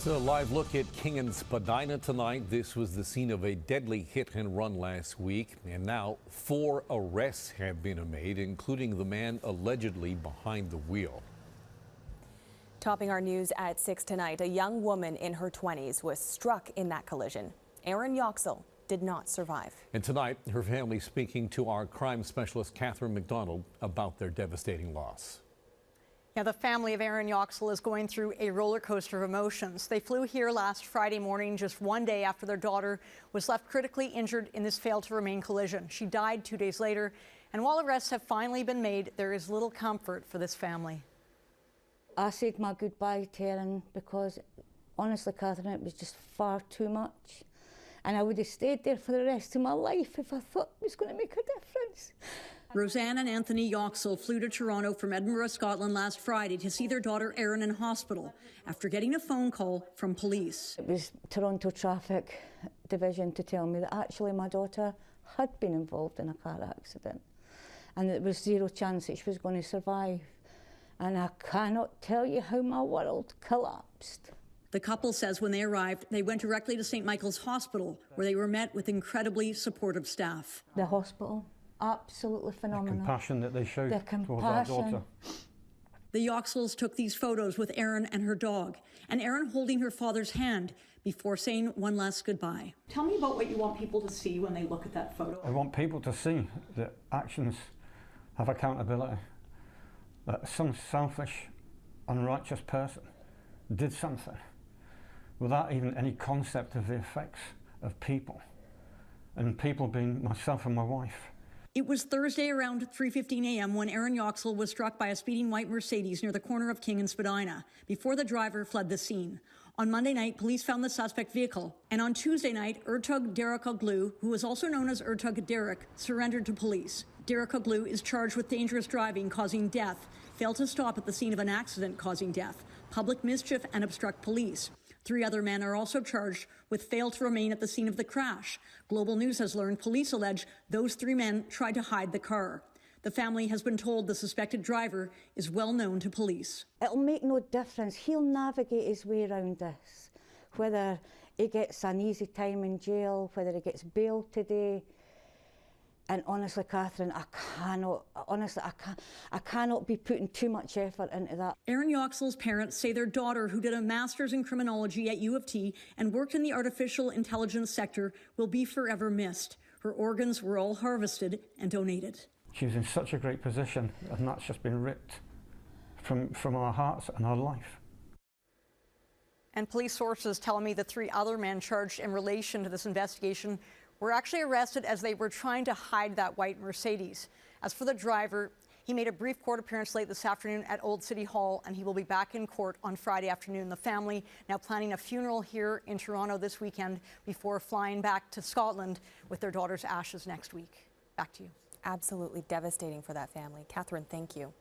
So a live look at King and Spadina tonight. This was the scene of a deadly hit and run last week, and now 4 arrests have been made, including the man allegedly behind the wheel. Topping our news at 6 tonight, a young woman in her 20s was struck in that collision. Erin Yoxall did not survive. And tonight, her family speaking to our crime specialist Catherine McDonald about their devastating loss. Yeah, the family of Erin Yoxall is going through a roller coaster of emotions. They flew here last Friday morning, just one day after their daughter was left critically injured in this failed-to-remain collision. She died 2 days later, and while arrests have finally been made, there is little comfort for this family. I said my goodbye to Erin because, honestly, Catherine, it was just far too much. And I would have stayed there for the rest of my life if I thought it was going to make a difference. Roseanne and Anthony Yoxall flew to Toronto from Edinburgh, Scotland last Friday to see their daughter Erin in hospital after getting a phone call from police. It was Toronto Traffic Division to tell me that actually my daughter had been involved in a car accident and there was zero chance that she was going to survive. And I cannot tell you how my world collapsed. The couple says when they arrived, they went directly to St. Michael's Hospital, where they were met with incredibly supportive staff. The hospital, absolutely phenomenal. The compassion that they showed towards our daughter. The Yoxalls took these photos with Erin and her dog, and Erin holding her father's hand before saying one last goodbye. Tell me about what you want people to see when they look at that photo. I want people to see that actions have accountability, that some selfish, unrighteous person did something without even any concept of the effects of people, and people being myself and my wife. It was Thursday around 3:15 a.m. when Erin Yoxall was struck by a speeding white Mercedes near the corner of King and Spadina before the driver fled the scene. On Monday night, police found the suspect vehicle, and on Tuesday night, Ertug Direkoglu, who is also known as Ertug Direk, surrendered to police. Direkoglu is charged with dangerous driving causing death, failed to stop at the scene of an accident causing death, public mischief, and obstruct police. 3 other men are also charged with fail to remain at the scene of the crash. Global News has learned police allege those 3 men tried to hide the car. The family has been told the suspected driver is well known to police. It'll make no difference. He'll navigate his way around this. Whether he gets an easy time in jail, whether he gets bail today. And honestly, Catherine, I cannot be putting too much effort into that. Erin Yoxall's parents say their daughter, who did a master's in criminology at U of T and worked in the artificial intelligence sector, will be forever missed. Her organs were all harvested and donated. She was in such a great position, and that's just been ripped from our hearts and our life. And police sources tell me the 3 other men charged in relation to this investigation were actually arrested as they were trying to hide that white Mercedes. As for the driver, he made a brief court appearance late this afternoon at Old City Hall, and he will be back in court on Friday afternoon. The family now planning a funeral here in Toronto this weekend before flying back to Scotland with their daughter's ashes next week. Back to you. Absolutely devastating for that family. Catherine, thank you.